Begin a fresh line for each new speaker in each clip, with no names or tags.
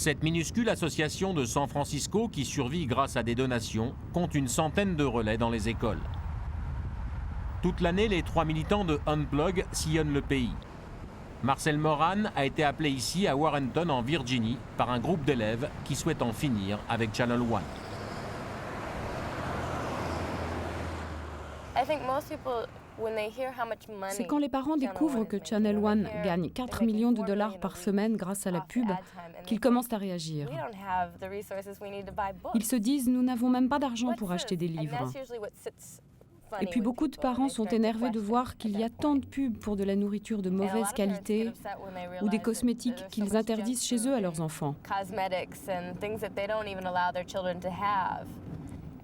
Cette minuscule association de San Francisco, qui survit grâce à des donations, compte une centaine de relais dans les écoles. Toute l'année, les 3 militants de Unplug sillonnent le pays. Marcel Moran a été appelé ici à Warrenton, en Virginie, par un groupe d'élèves qui souhaitent en finir avec Channel One.
C'est quand les parents découvrent que Channel One gagne 4 millions de dollars par semaine grâce à la pub qu'ils commencent à réagir. Ils se disent « Nous n'avons même pas d'argent pour acheter des livres ». Et puis beaucoup de parents sont énervés de voir qu'il y a tant de pubs pour de la nourriture de mauvaise qualité ou des cosmétiques qu'ils interdisent chez eux à leurs enfants.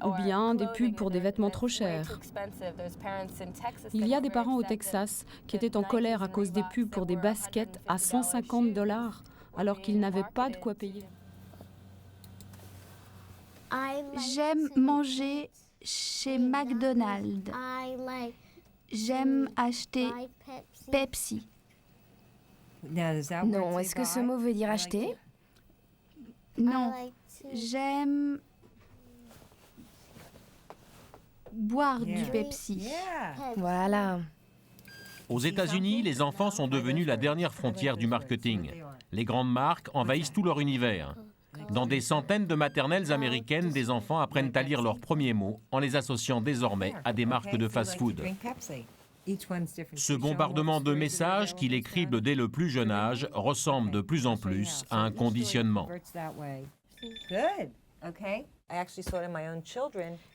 Ou bien des pubs pour des vêtements trop chers. Il y a des parents au Texas qui étaient en colère à cause des pubs pour des baskets à 150 $ alors qu'ils n'avaient pas de quoi payer.
J'aime manger chez McDonald's. J'aime acheter Pepsi.
Non, est-ce que ce mot veut dire acheter?
Non, j'aime boire du Pepsi.
Voilà.
Aux États-Unis, les enfants sont devenus la dernière frontière du marketing. Les grandes marques envahissent tout leur univers. Dans des centaines de maternelles américaines, des enfants apprennent à lire leurs premiers mots en les associant désormais à des marques de fast-food. Ce bombardement de messages qui les crible dès le plus jeune âge ressemble de plus en plus à un conditionnement.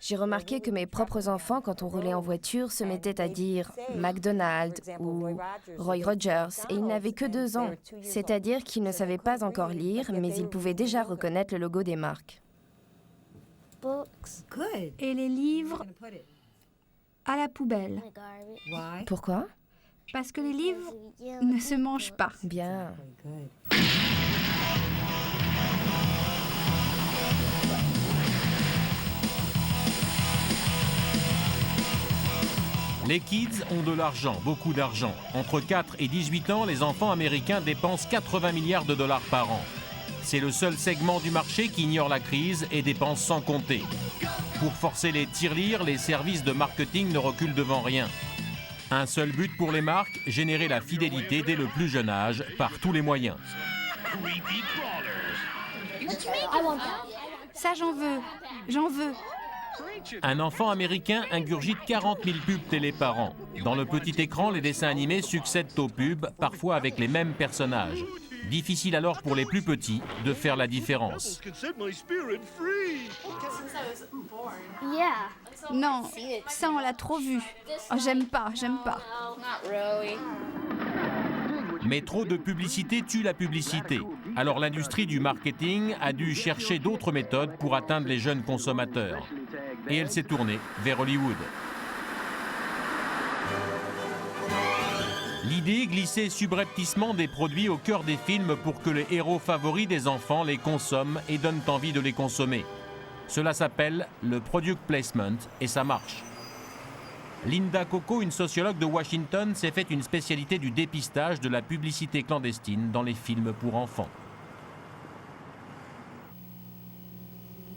J'ai remarqué que mes propres enfants, quand on roulait en voiture, se mettaient à dire McDonald's ou Roy Rogers, et ils n'avaient que 2 ans. C'est-à-dire qu'ils ne savaient pas encore lire, mais ils pouvaient déjà reconnaître le logo des marques.
Et les livres à la poubelle.
Pourquoi?
Parce que les livres ne se mangent pas.
Bien.
Les kids ont de l'argent, beaucoup d'argent. Entre 4 et 18 ans, les enfants américains dépensent 80 milliards de dollars par an. C'est le seul segment du marché qui ignore la crise et dépense sans compter. Pour forcer les tirelires, les services de marketing ne reculent devant rien. Un seul but pour les marques, générer la fidélité dès le plus jeune âge, par tous les moyens.
Ça, j'en veux.
Un enfant américain ingurgite 40 000 pubs télé par an. Dans le petit écran, les dessins animés succèdent aux pubs, parfois avec les mêmes personnages. Difficile alors pour les plus petits de faire la différence.
Non, ça on l'a trop vu. Oh, j'aime pas.
Mais trop de publicité tue la publicité. Alors l'industrie du marketing a dû chercher d'autres méthodes pour atteindre les jeunes consommateurs. Et elle s'est tournée vers Hollywood. L'idée, glisser subrepticement des produits au cœur des films pour que les héros favoris des enfants les consomment et donnent envie de les consommer. Cela s'appelle le product placement et ça marche. Linda Coco, une sociologue de Washington, s'est fait une spécialité du dépistage de la publicité clandestine dans les films pour enfants.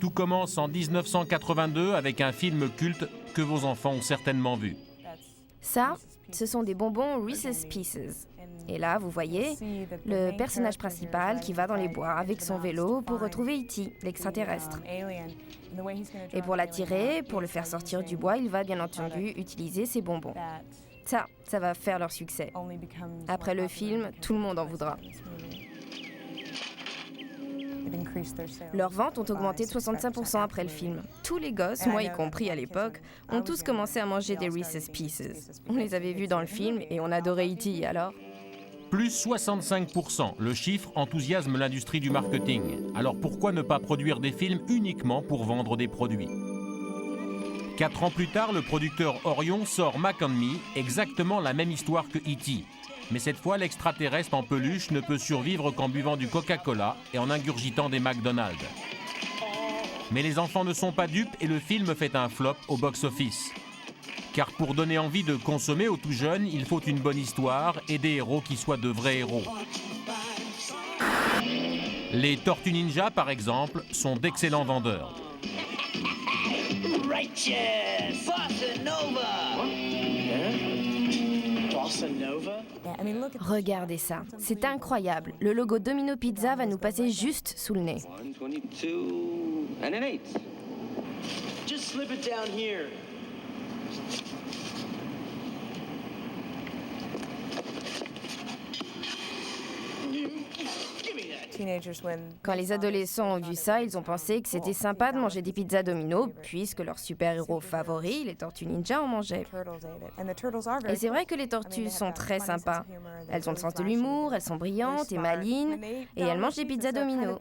Tout commence en 1982 avec un film culte que vos enfants ont certainement vu.
Ça, ce sont des bonbons Reese's Pieces. Et là, vous voyez, le personnage principal qui va dans les bois avec son vélo pour retrouver E.T., l'extraterrestre. Et pour l'attirer, pour le faire sortir du bois, il va bien entendu utiliser ses bonbons. Ça va faire leur succès. Après le film, tout le monde en voudra. Leurs ventes ont augmenté de 65% après le film. Tous les gosses, moi y compris à l'époque, ont tous commencé à manger des Reese's Pieces. On les avait vus dans le film et on adorait E.T. alors.
Plus 65%, le chiffre enthousiasme l'industrie du marketing. Alors pourquoi ne pas produire des films uniquement pour vendre des produits ? 4 ans plus tard, le producteur Orion sort Mac and Me, exactement la même histoire que E.T. Mais cette fois, l'extraterrestre en peluche ne peut survivre qu'en buvant du Coca-Cola et en ingurgitant des McDonald's. Mais les enfants ne sont pas dupes et le film fait un flop au box-office. Car pour donner envie de consommer aux tout jeunes, il faut une bonne histoire et des héros qui soient de vrais héros. Les Tortues Ninja, par exemple, sont d'excellents vendeurs.
Regardez ça, c'est incroyable. Le logo Domino Pizza va nous passer juste sous le nez. Quand les adolescents ont vu ça, ils ont pensé que c'était sympa de manger des pizzas Domino, puisque leur super-héros favori, les Tortues Ninja, en mangeaient. Et c'est vrai que les tortues sont très sympas. Elles ont le sens de l'humour, elles sont brillantes et malines, et elles mangent des pizzas Domino.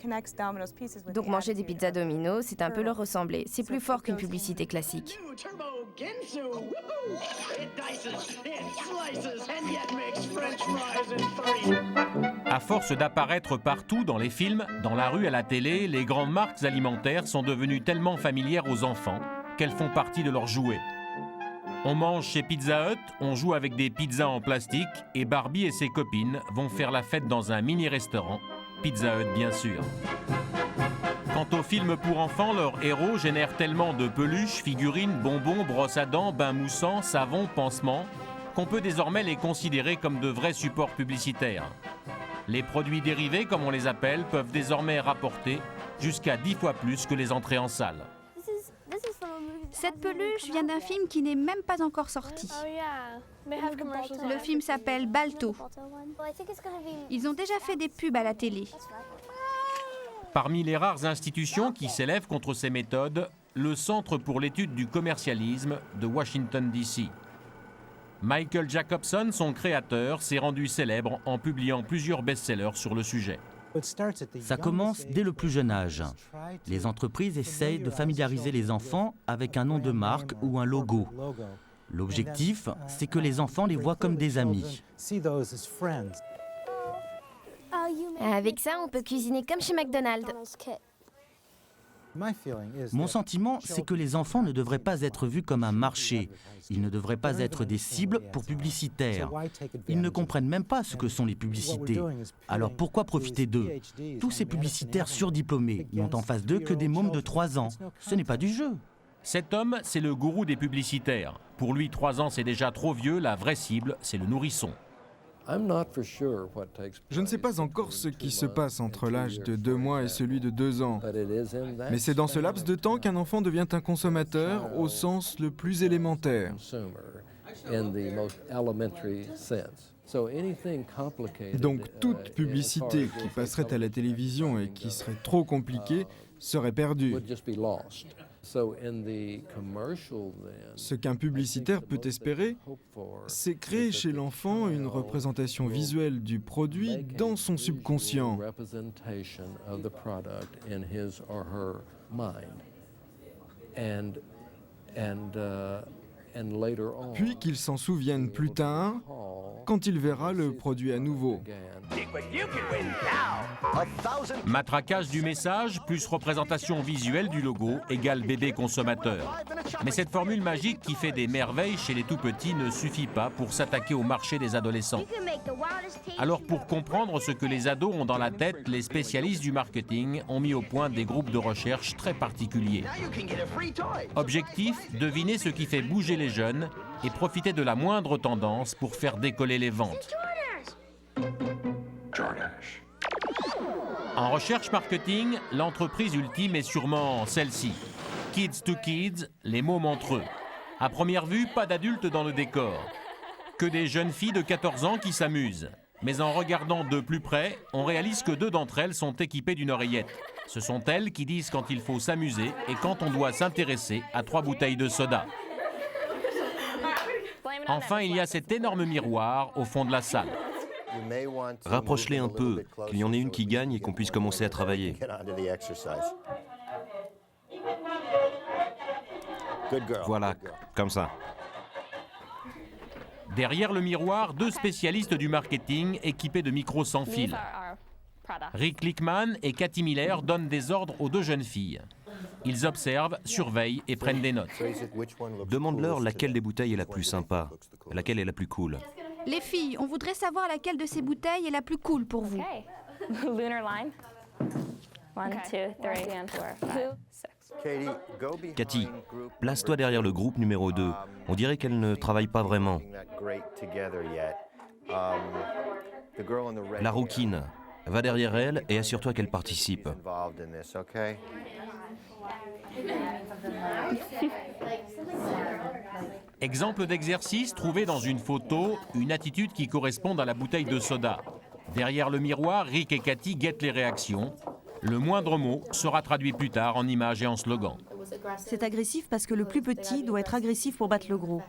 Donc manger des pizzas Domino, c'est un peu leur ressembler. C'est plus fort qu'une publicité classique.
À force d'apparaître partout dans les films, dans la rue, à la télé, les grandes marques alimentaires sont devenues tellement familières aux enfants qu'elles font partie de leurs jouets. On mange chez Pizza Hut, on joue avec des pizzas en plastique et Barbie et ses copines vont faire la fête dans un mini-restaurant, Pizza Hut bien sûr. Quant aux films pour enfants, leurs héros génèrent tellement de peluches, figurines, bonbons, brosses à dents, bains moussants, savons, pansements, qu'on peut désormais les considérer comme de vrais supports publicitaires. Les produits dérivés, comme on les appelle, peuvent désormais rapporter jusqu'à 10 fois plus que les entrées en salle.
Cette peluche vient d'un film qui n'est même pas encore sorti. Le film s'appelle Balto. Ils ont déjà fait des pubs à la télé.
Parmi les rares institutions qui s'élèvent contre ces méthodes, le Centre pour l'étude du commercialisme de Washington, D.C. Michael Jacobson, son créateur, s'est rendu célèbre en publiant plusieurs best-sellers sur le sujet.
Ça commence dès le plus jeune âge. Les entreprises essayent de familiariser les enfants avec un nom de marque ou un logo. L'objectif, c'est que les enfants les voient comme des amis.
Avec ça, on peut cuisiner comme chez McDonald's.
Mon sentiment, c'est que les enfants ne devraient pas être vus comme un marché. Ils ne devraient pas être des cibles pour publicitaires. Ils ne comprennent même pas ce que sont les publicités. Alors pourquoi profiter d'eux? Tous ces publicitaires surdiplômés n'ont en face d'eux que des mômes de 3 ans. Ce n'est pas du jeu.
Cet homme, c'est le gourou des publicitaires. Pour lui, 3 ans, c'est déjà trop vieux. La vraie cible, c'est le nourrisson.
Je ne sais pas encore ce qui se passe entre l'âge de 2 mois et celui de 2 ans. Mais c'est dans ce laps de temps qu'un enfant devient un consommateur au sens le plus élémentaire. Donc toute publicité qui passerait à la télévision et qui serait trop compliquée serait perdue. Ce qu'un publicitaire peut espérer, c'est créer chez l'enfant une représentation visuelle du produit dans son subconscient. Puis qu'il s'en souvienne plus tard, quand il verra le produit à nouveau.
Matraquage du message plus représentation visuelle du logo égale bébé consommateur. Mais cette formule magique qui fait des merveilles chez les tout-petits ne suffit pas pour s'attaquer au marché des adolescents. Alors pour comprendre ce que les ados ont dans la tête, les spécialistes du marketing ont mis au point des groupes de recherche très particuliers. Objectif, deviner ce qui fait bouger les jeunes et profiter de la moindre tendance pour faire décoller les ventes. En recherche marketing, l'entreprise ultime est sûrement celle-ci. Kids to Kids, les mômes entre eux. À première vue, pas d'adultes dans le décor. Que des jeunes filles de 14 ans qui s'amusent. Mais en regardant de plus près, on réalise que 2 d'entre elles sont équipées d'une oreillette. Ce sont elles qui disent quand il faut s'amuser et quand on doit s'intéresser à 3 bouteilles de soda. Enfin, il y a cet énorme miroir au fond de la salle.
Rapproche-les un peu, qu'il y en ait une qui gagne et qu'on puisse commencer à travailler. Voilà, comme ça.
Derrière le miroir, 2 spécialistes du marketing équipés de micros sans fil. Rick Lickman et Cathy Miller donnent des ordres aux 2 jeunes filles. Ils observent, surveillent et prennent des notes.
Demande-leur laquelle des bouteilles est la plus sympa, laquelle est la plus cool.
Les filles, on voudrait savoir laquelle de ces bouteilles est la plus cool pour vous.
Lunar line. 1, 2, 3, 4, 5, 6.
Cathy, place-toi derrière le groupe numéro 2. On dirait qu'elle ne travaille pas vraiment. La rouquine, va derrière elle et assure-toi qu'elle participe.
Exemple d'exercice trouvé dans une photo, une attitude qui correspond à la bouteille de soda. Derrière le miroir, Rick et Cathy guettent les réactions. Le moindre mot sera traduit plus tard en images et en slogans.
C'est agressif parce que le plus petit doit être agressif pour battre le gros.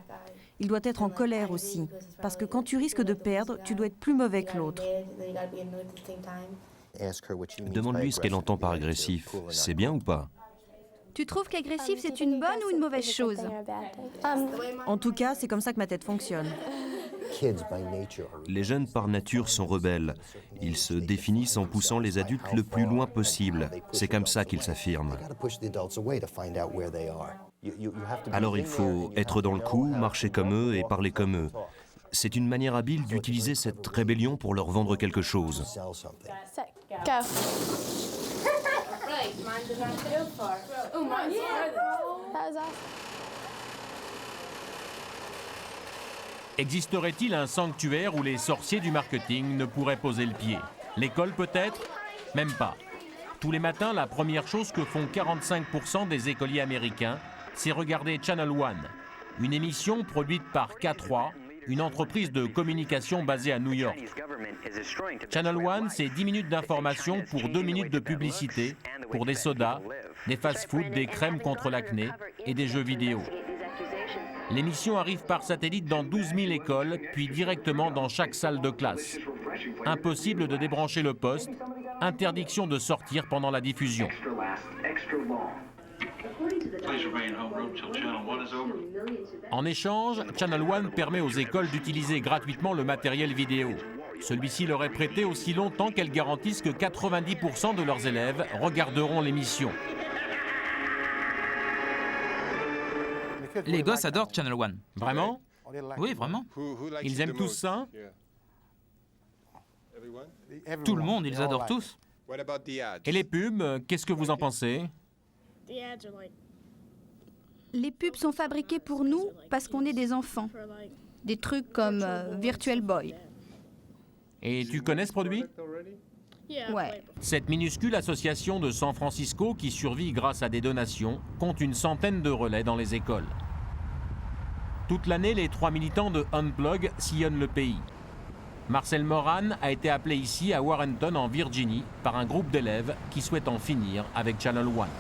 Il doit être en colère aussi, parce que quand tu risques de perdre, tu dois être plus mauvais que l'autre.
Demande-lui ce qu'elle entend par agressif. C'est bien ou pas?
Tu trouves qu'agressif, c'est une bonne ou une mauvaise chose?
En tout cas, c'est comme ça que ma tête fonctionne.
Les jeunes par nature sont rebelles. Ils se définissent en poussant les adultes le plus loin possible. C'est comme ça qu'ils s'affirment. Alors il faut être dans le coup, marcher comme eux et parler comme eux. C'est une manière habile d'utiliser cette rébellion pour leur vendre quelque chose.
Existerait-il un sanctuaire où les sorciers du marketing ne pourraient poser le pied? L'école peut-être? Même pas. Tous les matins, la première chose que font 45% des écoliers américains, c'est regarder Channel One, une émission produite par K3, une entreprise de communication basée à New York. Channel One, c'est 10 minutes d'information pour 2 minutes de publicité, pour des sodas, des fast-foods, des crèmes contre l'acné et des jeux vidéo. L'émission arrive par satellite dans 12 000 écoles, puis directement dans chaque salle de classe. Impossible de débrancher le poste, interdiction de sortir pendant la diffusion. En échange, Channel One permet aux écoles d'utiliser gratuitement le matériel vidéo. Celui-ci leur est prêté aussi longtemps qu'elles garantissent que 90% de leurs élèves regarderont l'émission.
Les gosses adorent Channel One.
Vraiment?
Oui, vraiment.
Ils aiment tous ça?
Tout le monde, ils adorent tous.
Et les pubs, qu'est-ce que vous en pensez?
Les pubs sont fabriquées pour nous parce qu'on est des enfants. Des trucs comme Virtual Boy.
Et tu connais ce produit?
Ouais.
Cette minuscule association de San Francisco, qui survit grâce à des donations, compte une centaine de relais dans les écoles. Toute l'année, les 3 militants de Unplug sillonnent le pays. Marcel Moran a été appelé ici à Warrenton, en Virginie, par un groupe d'élèves qui souhaitent en finir avec Channel One.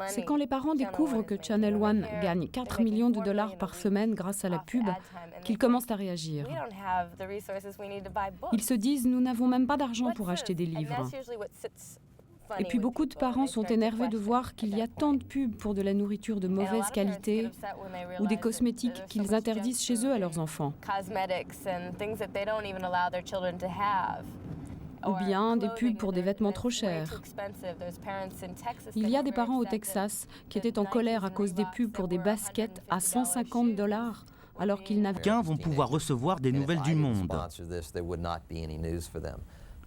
C'est quand les parents découvrent que Channel One gagne 4 millions de dollars par semaine grâce à la pub qu'ils commencent à réagir. Ils se disent « Nous n'avons même pas d'argent pour acheter des livres ». Et puis beaucoup de parents sont énervés de voir qu'il y a tant de pubs pour de la nourriture de mauvaise qualité ou des cosmétiques qu'ils interdisent chez eux à leurs enfants. Ou bien des pubs pour des vêtements trop chers. Il y a des parents au Texas qui étaient en colère à cause des pubs pour des baskets à 150 $ alors qu'ils n'avaient...
Qu'un vont pouvoir recevoir des nouvelles du monde.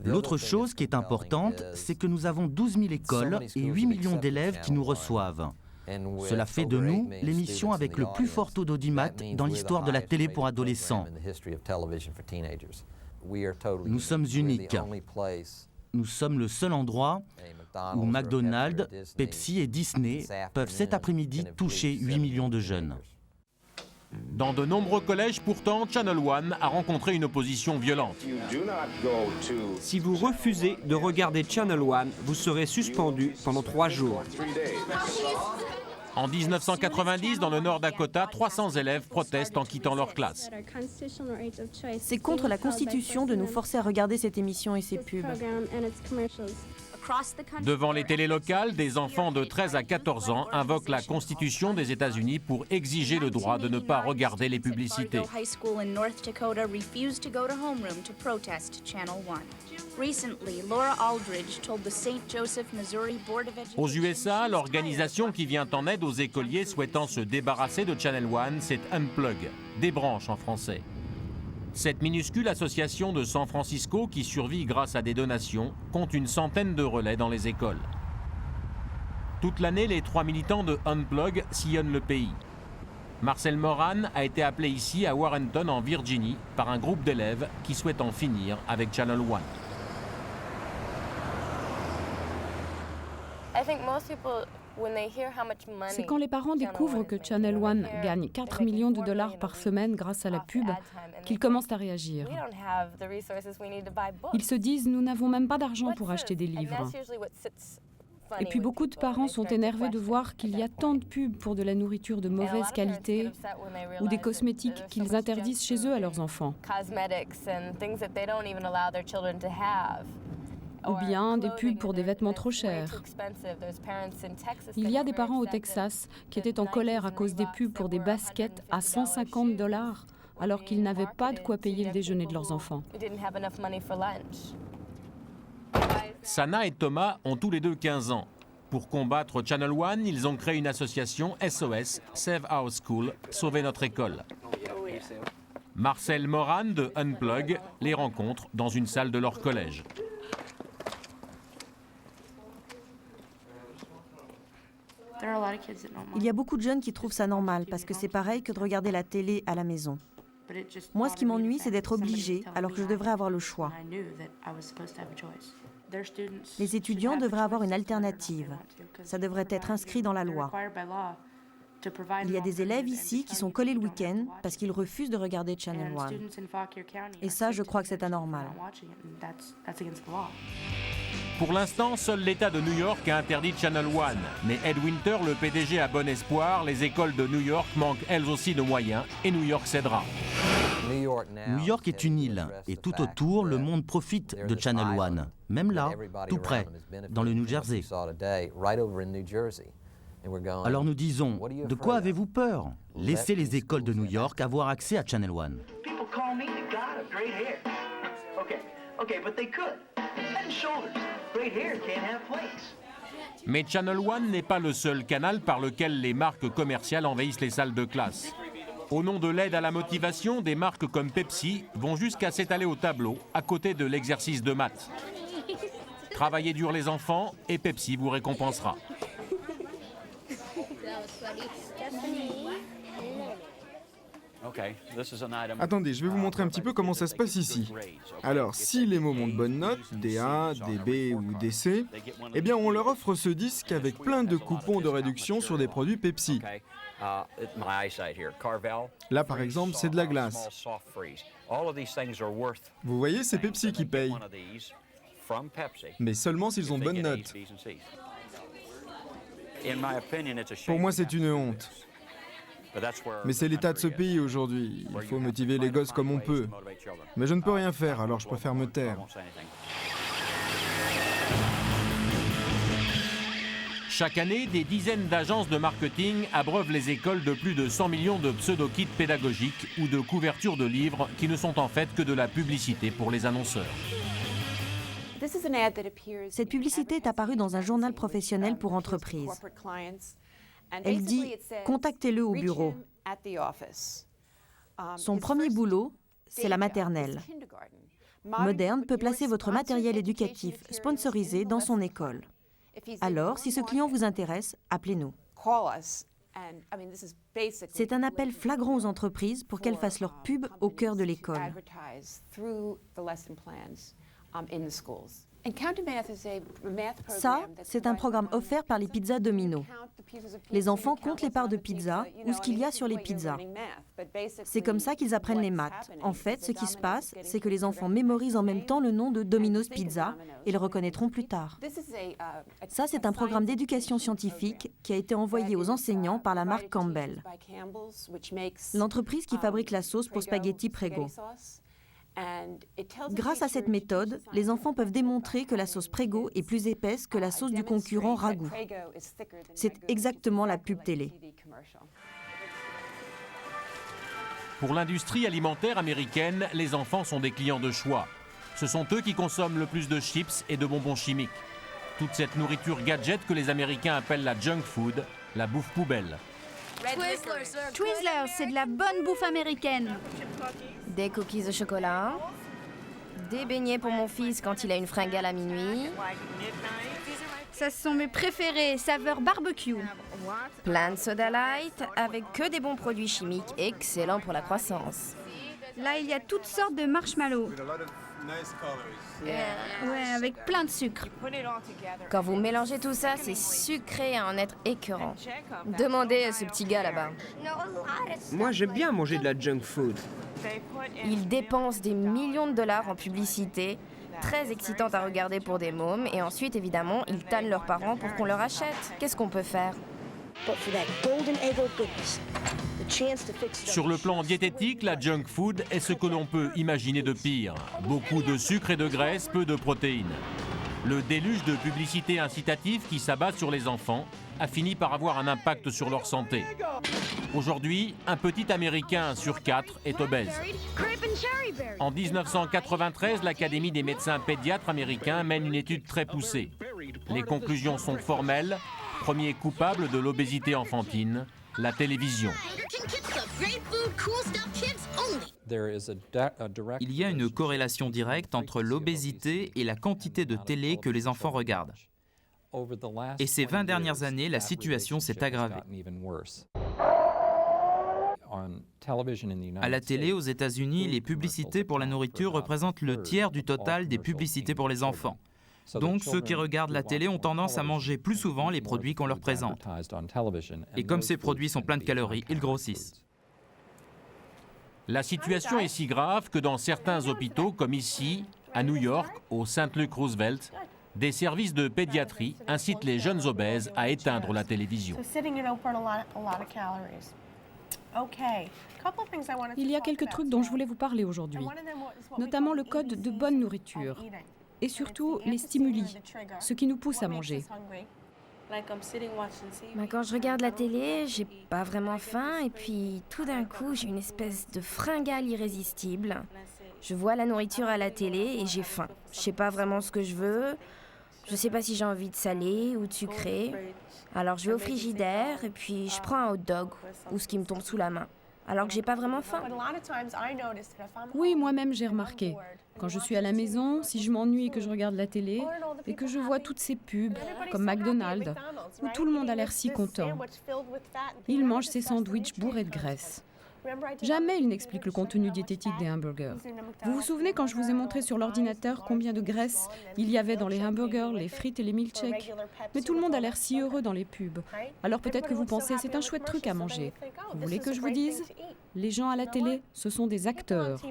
L'autre chose qui est importante, c'est que nous avons 12 000 écoles et 8 millions d'élèves qui nous reçoivent. Cela fait de nous l'émission avec le plus fort taux d'audimat dans l'histoire de la télé pour adolescents. Nous sommes uniques. Nous sommes le seul endroit où McDonald's, Pepsi et Disney peuvent cet après-midi toucher 8 millions de jeunes.
Dans de nombreux collèges, pourtant, Channel One a rencontré une opposition violente.
Si vous refusez de regarder Channel One, vous serez suspendu pendant 3 jours.
En 1990, dans le Nord Dakota, 300 élèves protestent en quittant leur classe.
C'est contre la Constitution de nous forcer à regarder cette émission et ses pubs.
Devant les télés locales, des enfants de 13 à 14 ans invoquent la Constitution des États-Unis pour exiger le droit de ne pas regarder les publicités. Aux USA, l'organisation qui vient en aide aux écoliers souhaitant se débarrasser de Channel One, c'est Unplug, débranche en français. Cette minuscule association de San Francisco, qui survit grâce à des donations, compte une centaine de relais dans les écoles. Toute l'année, les 3 militants de Unplug sillonnent le pays. Marcel Moran a été appelé ici à Warrenton, en Virginie, par un groupe d'élèves qui souhaitent en finir avec Channel One.
C'est quand les parents découvrent que Channel One gagne 4 millions de dollars par semaine grâce à la pub qu'ils commencent à réagir. Ils se disent « Nous n'avons même pas d'argent pour acheter des livres ». Et puis beaucoup de parents sont énervés de voir qu'il y a tant de pubs pour de la nourriture de mauvaise qualité ou des cosmétiques qu'ils interdisent chez eux à leurs enfants. Ou bien des pubs pour des vêtements trop chers. Il y a des parents au Texas qui étaient en colère à cause des pubs pour des baskets à 150 $ alors qu'ils n'avaient pas de quoi payer le déjeuner de leurs enfants.
Sana et Thomas ont tous les deux 15 ans. Pour combattre Channel One, ils ont créé une association SOS, Save Our School, Sauver notre école. Marcel Moran de Unplug les rencontre dans une salle de leur collège.
Il y a beaucoup de jeunes qui trouvent ça normal parce que c'est pareil que de regarder la télé à la maison. Moi, ce qui m'ennuie, c'est d'être obligée alors que je devrais avoir le choix. Les étudiants devraient avoir une alternative. Ça devrait être inscrit dans la loi. Il y a des élèves ici qui sont collés le week-end parce qu'ils refusent de regarder Channel One. Et ça, je crois que c'est anormal.
Pour l'instant, seul l'État de New York a interdit Channel One. Mais Ed Winter, le PDG, a bon espoir. Les écoles de New York manquent elles aussi de moyens et New York cédera.
New York est une île et tout autour, le monde profite de Channel One. Même là, tout près, dans le New Jersey. Alors nous disons, de quoi avez-vous peur? Laissez les écoles de New York avoir accès à Channel One.
Mais Channel One n'est pas le seul canal par lequel les marques commerciales envahissent les salles de classe. Au nom de l'aide à la motivation, des marques comme Pepsi vont jusqu'à s'étaler au tableau à côté de l'exercice de maths. Travaillez dur les enfants et Pepsi vous récompensera.
Attendez, je vais vous montrer un petit peu comment ça se passe ici. Alors, si les mots ont de bonnes notes, des A, des B ou des C, eh bien on leur offre ce disque avec plein de coupons de réduction sur des produits Pepsi. Là, par exemple, c'est de la glace. Vous voyez, c'est Pepsi qui paye. Mais seulement s'ils ont de bonnes notes. Pour moi, c'est une honte. Mais c'est l'état de ce pays aujourd'hui. Il faut motiver les gosses comme on peut. Mais je ne peux rien faire, alors je préfère me taire.
Chaque année, des dizaines d'agences de marketing abreuvent les écoles de plus de 100 millions de pseudo-kits pédagogiques ou de couvertures de livres qui ne sont en fait que de la publicité pour les annonceurs.
Cette publicité est apparue dans un journal professionnel pour entreprises. Elle dit « Contactez-le au bureau ». Son premier boulot, c'est la maternelle. Modern peut placer votre matériel éducatif sponsorisé dans son école. Alors, si ce client vous intéresse, appelez-nous. C'est un appel flagrant aux entreprises pour qu'elles fassent leur pub au cœur de l'école. Ça, c'est un programme offert par les pizzas Domino. Les enfants comptent les parts de pizza ou ce qu'il y a sur les pizzas. C'est comme ça qu'ils apprennent les maths. En fait, ce qui se passe, c'est que les enfants mémorisent en même temps le nom de Domino's Pizza et le reconnaîtront plus tard. Ça, c'est un programme d'éducation scientifique qui a été envoyé aux enseignants par la marque Campbell, l'entreprise qui fabrique la sauce pour spaghetti Prego. Grâce à cette méthode, les enfants peuvent démontrer que la sauce Prego est plus épaisse que la sauce du concurrent Ragout. C'est exactement la pub télé.
Pour l'industrie alimentaire américaine, les enfants sont des clients de choix. Ce sont eux qui consomment le plus de chips et de bonbons chimiques. Toute cette nourriture gadget que les Américains appellent la junk food, la bouffe poubelle.
Twizzlers, c'est de la bonne bouffe américaine.
Des cookies au chocolat. Des beignets pour mon fils quand il a une fringale à minuit.
Ça, ce sont mes préférés, saveur barbecue.
Plein de soda light avec que des bons produits chimiques excellents pour la croissance.
Là, il y a toutes sortes de marshmallows. Ouais, avec plein de sucre.
Quand vous mélangez tout ça, c'est sucré à en être écœurant. Demandez à ce petit gars là-bas.
Moi, j'aime bien manger de la junk food.
Ils dépensent des millions de dollars en publicité, très excitante à regarder pour des mômes, et ensuite, évidemment, ils tannent leurs parents pour qu'on leur achète. Qu'est-ce qu'on peut faire?
Sur le plan diététique, la junk food est ce que l'on peut imaginer de pire. Beaucoup de sucre et de graisse, peu de protéines. Le déluge de publicités incitatives qui s'abat sur les enfants a fini par avoir un impact sur leur santé. Aujourd'hui, un petit Américain sur 4 est obèse. En 1993, l'Académie des médecins pédiatres américains mène une étude très poussée. Les conclusions sont formelles. Premier coupable de l'obésité enfantine, la télévision.
Il y a une corrélation directe entre l'obésité et la quantité de télé que les enfants regardent. Et ces 20 dernières années, la situation s'est aggravée. À la télé, aux États-Unis, les publicités pour la nourriture représentent le tiers du total des publicités pour les enfants. Donc, ceux qui regardent la télé ont tendance à manger plus souvent les produits qu'on leur présente. Et comme ces produits sont pleins de calories, ils grossissent.
La situation est si grave que dans certains hôpitaux, comme ici, à New York, au St. Luke Roosevelt, des services de pédiatrie incitent les jeunes obèses à éteindre la télévision.
Il y a quelques trucs dont je voulais vous parler aujourd'hui, notamment le code de bonne nourriture et surtout les stimuli, ce qui nous pousse à manger.
Quand je regarde la télé, j'ai pas vraiment faim et puis tout d'un coup, j'ai une espèce de fringale irrésistible. Je vois la nourriture à la télé et j'ai faim. Je sais pas vraiment ce que je veux. Je sais pas si j'ai envie de salé ou de sucré. Alors je vais au frigidaire et puis je prends un hot dog ou ce qui me tombe sous la main. Alors que j'ai pas vraiment faim.
Oui, moi-même j'ai remarqué. Quand je suis à la maison, si je m'ennuie et que je regarde la télé et que je vois toutes ces pubs, comme McDonald's, où tout le monde a l'air si content. Ils mangent ces sandwichs bourrés de graisse. Jamais ils n'expliquent le contenu diététique des hamburgers. Vous vous souvenez quand je vous ai montré sur l'ordinateur combien de graisse il y avait dans les hamburgers, les frites et les milkshakes? Mais tout le monde a l'air si heureux dans les pubs. Alors peut-être que vous pensez c'est un chouette truc à manger. Vous voulez que je vous dise? Les gens à la télé, ce sont des acteurs.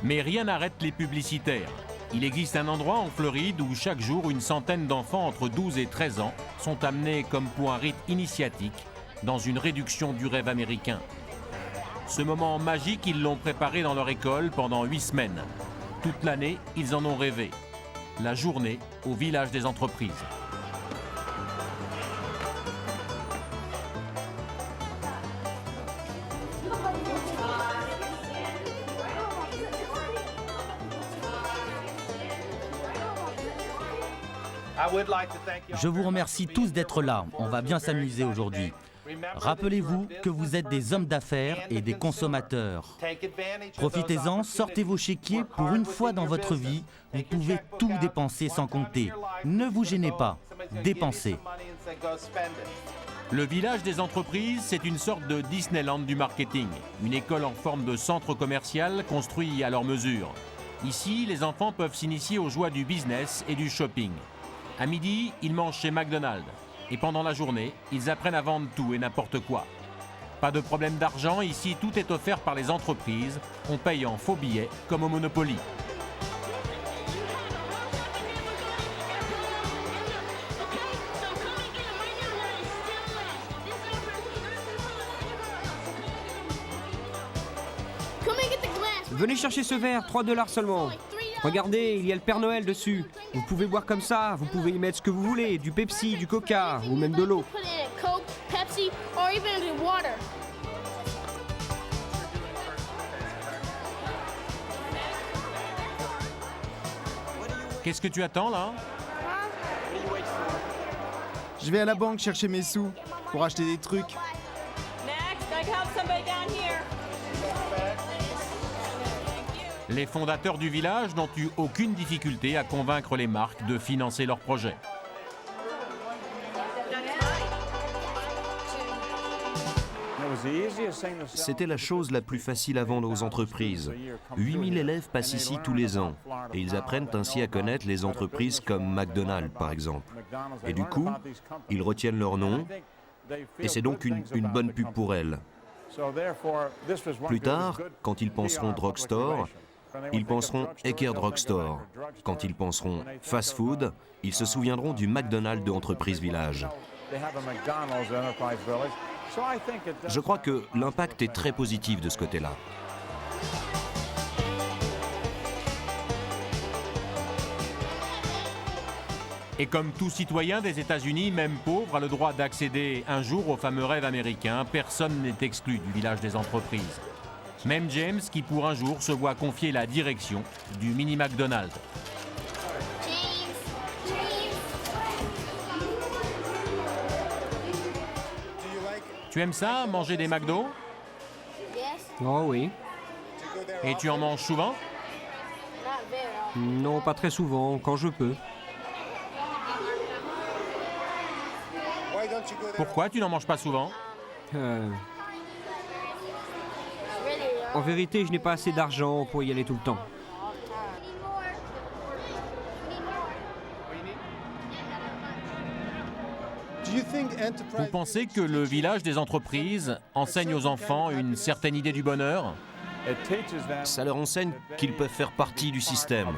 Mais rien n'arrête les publicitaires. Il existe un endroit en Floride où chaque jour une centaine d'enfants entre 12 et 13 ans sont amenés comme pour un rite initiatique dans une réduction du rêve américain. Ce moment magique, ils l'ont préparé dans leur école pendant 8 semaines. Toute l'année, ils en ont rêvé. La journée au village des entreprises.
Je vous remercie tous d'être là. On va bien s'amuser aujourd'hui. Rappelez-vous que vous êtes des hommes d'affaires et des consommateurs. Profitez-en, sortez vos chéquiers pour une fois dans votre vie. Vous pouvez tout dépenser sans compter. Ne vous gênez pas, dépensez.
Le village des entreprises, c'est une sorte de Disneyland du marketing. Une école en forme de centre commercial construit à leur mesure. Ici, les enfants peuvent s'initier aux joies du business et du shopping. À midi, ils mangent chez McDonald's. Et pendant la journée, ils apprennent à vendre tout et n'importe quoi. Pas de problème d'argent, ici tout est offert par les entreprises. On paye en faux billets comme au Monopoly.
Venez chercher ce verre, 3 $ seulement. Regardez, il y a le Père Noël dessus. Vous pouvez boire comme ça, vous pouvez y mettre ce que vous voulez, du Pepsi, du Coca ou même de l'eau.
Qu'est-ce que tu attends là?
Je vais à la banque chercher mes sous pour acheter des trucs.
Les fondateurs du village n'ont eu aucune difficulté à convaincre les marques de financer leur projet.
C'était la chose la plus facile à vendre aux entreprises. 8000 élèves passent ici tous les ans et ils apprennent ainsi à connaître les entreprises comme McDonald's par exemple. Et du coup, ils retiennent leur nom et c'est donc une bonne pub pour elles. Plus tard, quand ils penseront drugstore, ils penseront Ecker Drugstore. Quand ils penseront fast food, ils se souviendront du McDonald's de Entreprise Village. Je crois que l'impact est très positif de ce côté-là.
Et comme tout citoyen des États-Unis, même pauvre, a le droit d'accéder un jour au fameux rêve américain, personne n'est exclu du village des entreprises. Même James, qui pour un jour se voit confier la direction du mini McDonald's. Tu aimes ça, manger des McDo?
Oh oui.
Et tu en manges souvent?
Non, pas très souvent, quand je peux.
Pourquoi tu n'en manges pas souvent?
En vérité, je n'ai pas assez d'argent pour y aller tout le temps.
Vous pensez que le village des entreprises enseigne aux enfants une certaine idée du bonheur?
Ça leur enseigne qu'ils peuvent faire partie du système.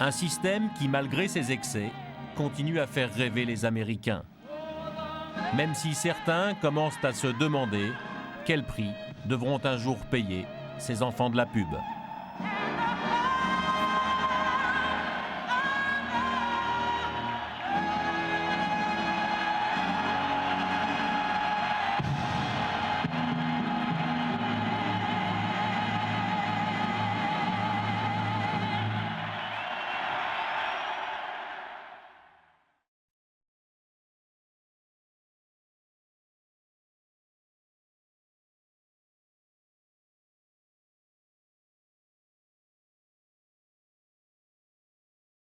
Un système qui, malgré ses excès, continue à faire rêver les Américains. Même si certains commencent à se demander quel prix devront un jour payer ces enfants de la pub.